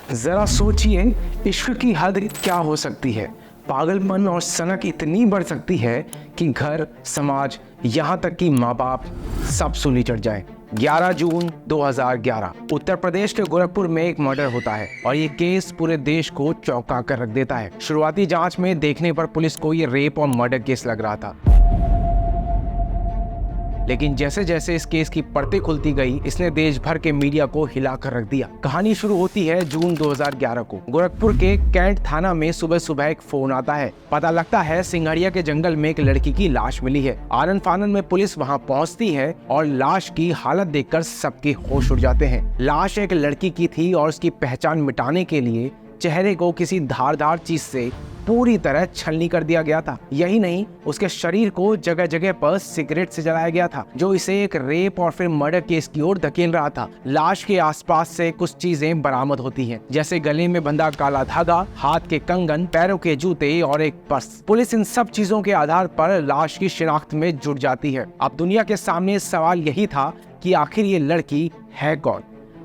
जरा सोचिए, इश्क की हद क्या हो सकती है। पागलपन और सनक इतनी बढ़ सकती है कि घर, समाज, यहाँ तक कि माँ बाप सब सूली चढ़ जाए। 11 जून 2011 उत्तर प्रदेश के गोरखपुर में एक मर्डर होता है और ये केस पूरे देश को चौंका कर रख देता है। शुरुआती जांच में देखने पर पुलिस को ये रेप और मर्डर केस लग रहा था, लेकिन जैसे जैसे इस केस की परतें खुलती गई, इसने देश भर के मीडिया को हिलाकर रख दिया। कहानी शुरू होती है जून 2011 को। गोरखपुर के कैंट थाना में सुबह सुबह एक फोन आता है। पता लगता है सिंघड़िया के जंगल में एक लड़की की लाश मिली है। आनन फानन में पुलिस वहां पहुंचती है और लाश की हालत देखकर सबके होश उड़ जाते हैं। लाश एक लड़की की थी और उसकी पहचान मिटाने के लिए चेहरे को किसी धारदार चीज से पूरी तरह छलनी कर दिया गया था। यही नहीं, उसके शरीर को जगह जगह पर सिगरेट से जलाया गया था, जो इसे एक रेप और फिर मर्डर केस की ओर धकेल रहा था। लाश के आसपास से कुछ चीजें बरामद होती हैं, जैसे गले में बंधा काला धागा, हाथ के कंगन, पैरों के जूते और एक पर्स। पुलिस इन सब चीजों के आधार पर लाश की शिनाख्त में जुट जाती है। अब दुनिया के सामने सवाल यही था कि आखिर ये लड़की है कौन।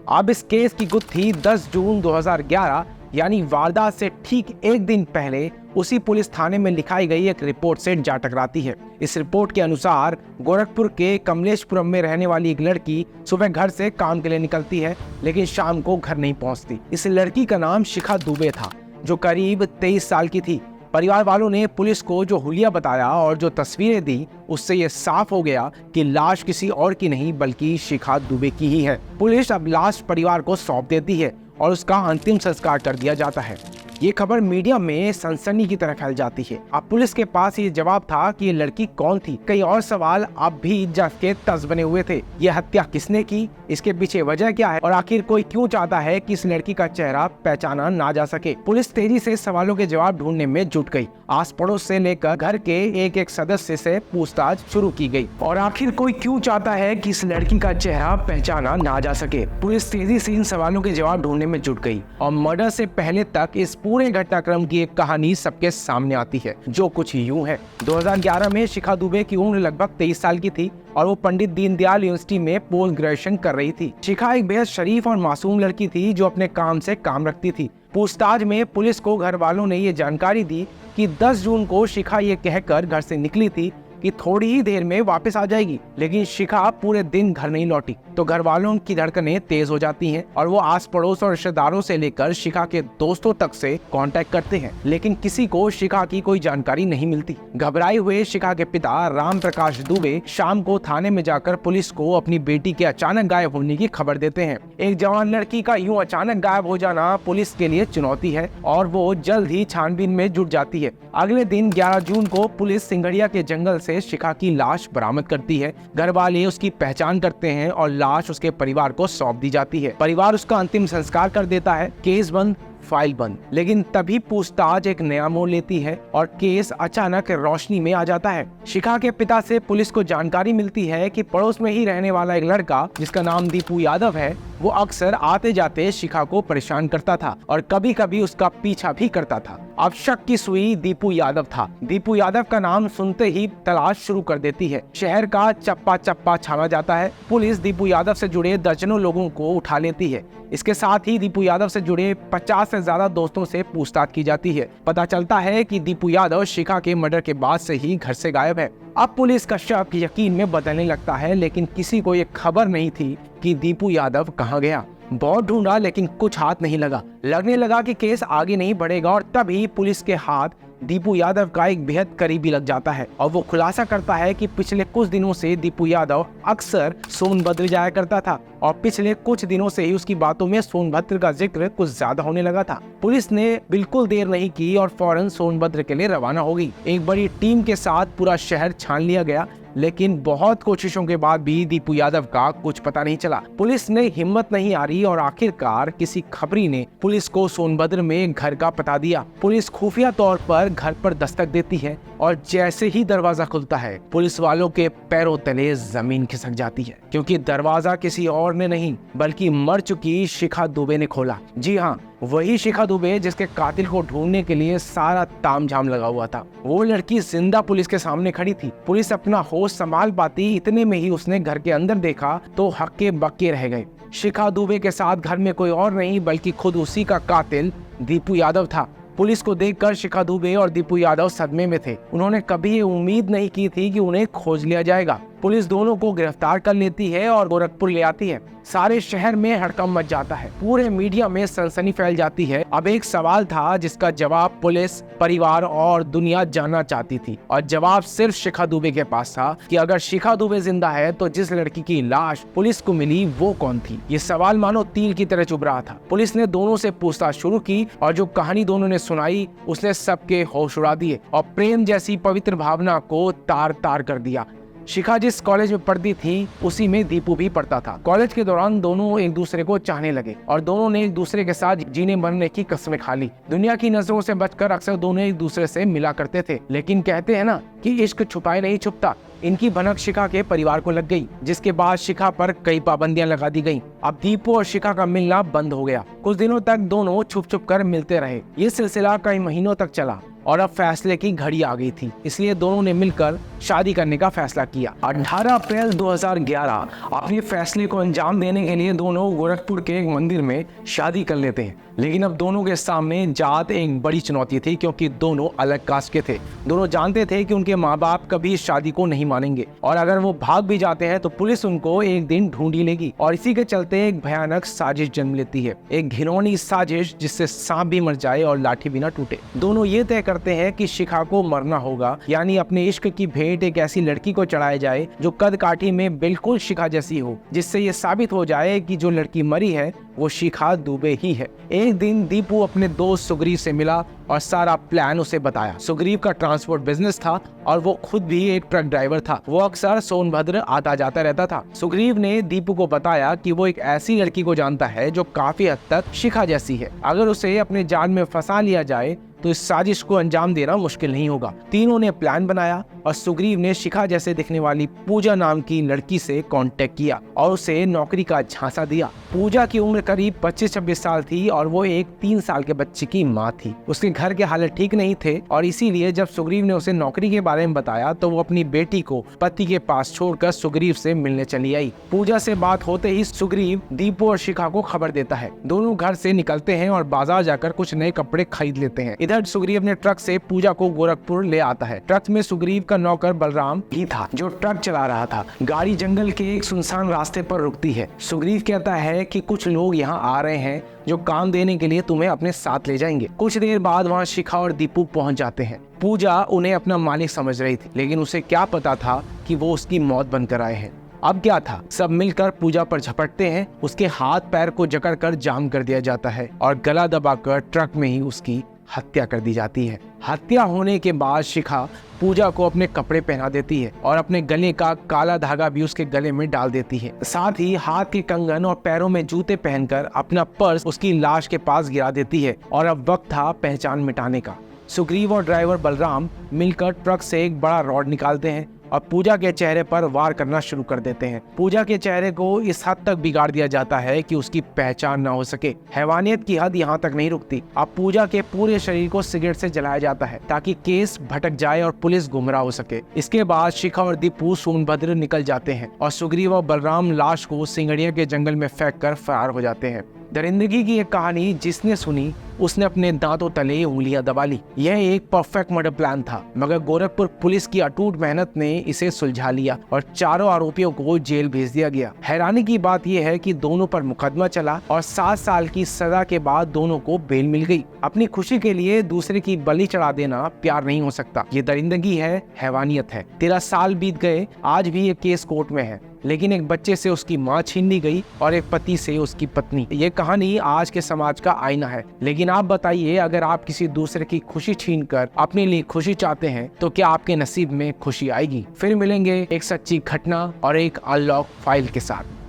अब इस केस की गुत्थी 10 जून 2011 यानी वारदात से ठीक एक दिन पहले उसी पुलिस थाने में लिखाई गई एक रिपोर्ट से जा टकराती है। इस रिपोर्ट के अनुसार गोरखपुर के कमलेशपुरम में रहने वाली एक लड़की सुबह घर से काम के लिए निकलती है, लेकिन शाम को घर नहीं पहुंचती। इस लड़की का नाम शिखा दुबे था, जो करीब 23 साल की थी। परिवार वालों ने पुलिस को जो हुलिया बताया और जो तस्वीरें दी, उससे ये साफ हो गया कि लाश किसी और की नहीं बल्कि शिखा दुबे की ही है। पुलिस अब लाश परिवार को सौंप देती है और उसका अंतिम संस्कार कर दिया जाता है। ये खबर मीडिया में सनसनी की तरह फैल जाती है। अब पुलिस के पास ये जवाब था कि ये लड़की कौन थी। कई और सवाल अब भी जस के तस बने हुए थे। ये हत्या किसने की, इसके पीछे वजह क्या है और आखिर कोई क्यों चाहता है कि इस लड़की का चेहरा पहचाना ना जा सके। पुलिस तेजी से सवालों के जवाब ढूंढने में जुट गई। आस पड़ोस से लेकर घर के एक एक सदस्य से पूछताछ शुरू की गई और आखिर कोई क्यों चाहता है कि इस लड़की का चेहरा पहचाना ना जा सके। पुलिस तेजी से इन सवालों के जवाब ढूंढने में जुट गई और मर्डर से पहले तक इस पूरे घटनाक्रम की एक कहानी सबके सामने आती है, जो कुछ यूं है। 2011 में शिखा दुबे की उम्र लगभग 23 साल की थी और वो पंडित दीनदयाल यूनिवर्सिटी में पोस्ट ग्रेजुएशन कर रही थी। शिखा एक बेहद शरीफ और मासूम लड़की थी, जो अपने काम से काम रखती थी। पूछताछ में पुलिस को घर वालों ने ये जानकारी दी कि 10 जून को शिखा ये कहकर घर से निकली थी कि थोड़ी ही देर में वापस आ जाएगी, लेकिन शिखा पूरे दिन घर नहीं लौटी। तो घर वालों की धड़कनें तेज हो जाती हैं और वो आस पड़ोस और रिश्तेदारों से लेकर शिखा के दोस्तों तक से कांटेक्ट करते हैं, लेकिन किसी को शिखा की कोई जानकारी नहीं मिलती। घबराए हुए शिखा के पिता राम प्रकाश दुबे शाम को थाने में जाकर पुलिस को अपनी बेटी के अचानक गायब होने की खबर देते हैं। एक जवान लड़की का यूं अचानक गायब हो जाना पुलिस के लिए चुनौती है और वो जल्द ही छानबीन में जुट जाती है। अगले दिन 11 जून को पुलिस सिंघड़िया के जंगल से शिखा की लाश बरामद करती है। घर वाले उसकी पहचान करते हैं और लाश उसके परिवार को सौंप दी जाती है। परिवार उसका अंतिम संस्कार कर देता है। केस बंद, फाइल बंद। लेकिन तभी पूछताछ एक नया मोड़ लेती है और केस अचानक रोशनी में आ जाता है। शिखा के पिता से पुलिस को जानकारी मिलती है कि पड़ोस में ही रहने वाला एक लड़का, जिसका नाम दीपू यादव है, वो अक्सर आते जाते शिखा को परेशान करता था और कभी कभी उसका पीछा भी करता था। अब शक की सुई दीपू यादव था। दीपू यादव का नाम सुनते ही तलाश शुरू कर देती है। शहर का चप्पा चप्पा छाना जाता है। पुलिस दीपू यादव से जुड़े दर्जनों लोगों को उठा लेती है। इसके साथ ही दीपू यादव से जुड़े 50 से ज्यादा दोस्तों से पूछताछ की जाती है। पता चलता है कि दीपू यादव शिखा के मर्डर के बाद से ही घर से गायब है। अब पुलिस का शक यकीन में बदलने लगता है, लेकिन किसी को ये खबर नहीं थी कि दीपू यादव कहाँ गया। बहुत ढूंढा लेकिन कुछ हाथ नहीं लगा। लगने लगा कि केस आगे नहीं बढ़ेगा और तभी पुलिस के हाथ दीपू यादव का एक बेहद करीबी लग जाता है और वो खुलासा करता है कि पिछले कुछ दिनों से दीपू यादव अक्सर सोनभद्र जाया करता था और पिछले कुछ दिनों से ही उसकी बातों में सोनभद्र का जिक्र कुछ ज्यादा होने लगा था। पुलिस ने बिल्कुल देर नहीं की और फौरन सोनभद्र के लिए रवाना हो गई। एक बड़ी टीम के साथ पूरा शहर छान लिया गया, लेकिन बहुत कोशिशों के बाद भी दीपू यादव का कुछ पता नहीं चला। पुलिस ने हिम्मत नहीं हारी और आखिरकार किसी खबरी ने पुलिस को सोनभद्र में घर का पता दिया। पुलिस खुफिया तौर पर घर पर दस्तक देती है और जैसे ही दरवाजा खुलता है, पुलिस वालों के पैरों तले जमीन खिसक जाती है, क्योंकि दरवाजा किसी और ने नहीं बल्कि मर चुकी शिखा दुबे ने खोला। जी हाँ, वही शिखा दुबे जिसके कातिल को ढूंढने के लिए सारा तामझाम लगा हुआ था। वो लड़की जिंदा पुलिस के सामने खड़ी थी। पुलिस अपना होश संभाल पाती इतने में ही उसने घर के अंदर देखा तो हक्के बक्के रह गए। शिखा दुबे के साथ घर में कोई और नहीं बल्कि खुद उसी का कातिल दीपू यादव था। पुलिस को देखकर शिखा दुबे और दीपू यादव सदमे में थे। उन्होंने कभी ये उम्मीद नहीं की थी कि उन्हें खोज लिया जाएगा। पुलिस दोनों को गिरफ्तार कर लेती है और गोरखपुर ले आती है। सारे शहर में हड़कंप मच जाता है। पूरे मीडिया में सनसनी फैल जाती है। अब एक सवाल था जिसका जवाब पुलिस, परिवार और दुनिया जानना चाहती थी, और जवाब सिर्फ शिखा दुबे के पास था कि अगर शिखा दुबे जिंदा है तो जिस लड़की की लाश पुलिस को मिली वो कौन थी। ये सवाल मानो तीर की तरह चुभ रहा था। पुलिस ने दोनों से पूछताछ शुरू की और जो कहानी दोनों ने सुनाई उसने सबके होश उड़ा दिए और प्रेम जैसी पवित्र भावना को तार तार कर दिया। शिखा जिस कॉलेज में पढ़ती थी उसी में दीपू भी पढ़ता था। कॉलेज के दौरान दोनों एक दूसरे को चाहने लगे और दोनों ने एक दूसरे के साथ जीने मरने की कसमें खा ली। दुनिया की नजरों से बचकर अक्सर दोनों एक दूसरे से मिला करते थे, लेकिन कहते हैं ना कि इश्क छुपाए नहीं छुपता। इनकी भनक शिखा के परिवार को लग गई, जिसके बाद शिखा पर कई पाबंदियां लगा दी गईं। अब दीपू और शिखा का मिलना बंद हो गया। कुछ दिनों तक दोनों छुप छुप कर मिलते रहे। ये सिलसिला कई महीनों तक चला और अब फैसले की घड़ी आ गई थी, इसलिए दोनों ने मिलकर शादी करने का फैसला किया। 18 अप्रैल 2011 अपने फैसले को अंजाम देने के लिए दोनों गोरखपुर के एक मंदिर में शादी कर लेते हैं। लेकिन अब दोनों के सामने जात एक बड़ी चुनौती थी, क्योंकि दोनों अलग कास्ट के थे। दोनों जानते थे कि उनके माँ बाप कभी इस शादी को नहीं मानेंगे और अगर वो भाग भी जाते हैं तो पुलिस उनको एक दिन ढूंढ ही लेगी। और इसी के चलते एक भयानक साजिश जन्म लेती है, एक घिनौनी साजिश जिससे सांप भी मर जाए और लाठी भी ना टूटे। दोनों ये तय करते हैं कि शिखा को मरना होगा, यानी अपने इश्क की भेंट एक ऐसी लड़की को चढ़ाई जाए जो कद काठी में बिल्कुल शिखा जैसी हो, जिससे ये साबित हो जाए कि जो लड़की मरी है वो शिखा दुबे ही है। एक दिन दीपू अपने दोस्त सुग्रीव से मिला और सारा प्लान उसे बताया। सुग्रीव का ट्रांसपोर्ट बिजनेस था और वो खुद भी एक ट्रक ड्राइवर था। वो अक्सर सोनभद्र आता जाता रहता था। सुग्रीव ने दीपू को बताया कि वो एक ऐसी लड़की को जानता है जो काफी हद तक शिखा जैसी है। अगर उसे अपने जाल में फंसा लिया जाए तो इस साजिश को अंजाम देना मुश्किल नहीं होगा। तीनों ने प्लान बनाया और सुग्रीव ने शिखा जैसे दिखने वाली पूजा नाम की लड़की से कांटेक्ट किया और उसे नौकरी का झांसा दिया। पूजा की उम्र करीब 25-26 साल थी और वो एक 3 साल के बच्चे की माँ थी। उसके घर के हालात ठीक नहीं थे और इसीलिए जब सुग्रीव ने उसे नौकरी के बारे में बताया तो वो अपनी बेटी को पति के पास छोड़कर सुग्रीव से मिलने चली आई। पूजा से बात होते ही सुग्रीव दीपू और शिखा को खबर देता है। दोनों घर से निकलते हैं और बाजार जाकर कुछ नए कपड़े खरीद लेते हैं। इधर सुग्रीव अपने ट्रक से पूजा को गोरखपुर ले आता है। ट्रक में सुग्रीव का नौकर बलराम ही था जो ट्रक चला रहा था। गाड़ी जंगल के एक सुनसान रास्ते पर रुकती है। सुग्रीव कहता है कि कुछ लोग यहाँ आ रहे हैं जो काम देने के लिए तुम्हें अपने साथ ले जाएंगे। कुछ देर बाद वहाँ शिखा और दीपू पहुँच जाते हैं। पूजा उन्हें अपना मालिक समझ रही थी, लेकिन उसे क्या पता था कि वो उसकी मौत बनकर आए हैं। अब क्या था, सब मिलकर पूजा पर झपटते हैं। उसके हाथ पैर को जकड़कर जाम कर दिया जाता है और गला दबाकर ट्रक में ही उसकी हत्या कर दी जाती है। हत्या होने के बाद शिखा पूजा को अपने कपड़े पहना देती है और अपने गले का काला धागा भी उसके गले में डाल देती है। साथ ही हाथ के कंगन और पैरों में जूते पहनकर अपना पर्स उसकी लाश के पास गिरा देती है। और अब वक्त था पहचान मिटाने का। सुग्रीव और ड्राइवर बलराम मिलकर ट्रक से एक बड़ा रॉड निकालते हैं और पूजा के चेहरे पर वार करना शुरू कर देते हैं। पूजा के चेहरे को इस हद तक बिगाड़ दिया जाता है कि उसकी पहचान न हो सके। हैवानियत की हद यहाँ तक नहीं रुकती। अब पूजा के पूरे शरीर को सिगरेट से जलाया जाता है ताकि केस भटक जाए और पुलिस गुमराह हो सके। इसके बाद शिखा और दीपू सोनभद्र निकल जाते हैं और सुग्रीव और बलराम लाश को सिंगड़िया के जंगल में फेंक कर फरार हो जाते हैं। दरिंदगी की एक कहानी जिसने सुनी उसने अपने दांतों तले उंगलियां दबा ली। यह एक परफेक्ट मर्डर प्लान था, मगर गोरखपुर पुलिस की अटूट मेहनत ने इसे सुलझा लिया और चारों आरोपियों को जेल भेज दिया गया। हैरानी की बात यह है कि दोनों पर मुकदमा चला और 7 साल की सजा के बाद दोनों को बेल मिल गई। अपनी खुशी के लिए दूसरे की बलि चढ़ा देना प्यार नहीं हो सकता। ये दरिंदगी है, हैवानियत है। 13 साल बीत गए, आज भी ये केस कोर्ट में है, लेकिन एक बच्चे से उसकी माँ छीन ली गई और एक पति से उसकी पत्नी। ये कहानी आज के समाज का आईना है। लेकिन आप बताइए, अगर आप किसी दूसरे की खुशी छीनकर अपने लिए खुशी चाहते हैं तो क्या आपके नसीब में खुशी आएगी? फिर मिलेंगे एक सच्ची घटना और एक अनलॉक फाइल के साथ।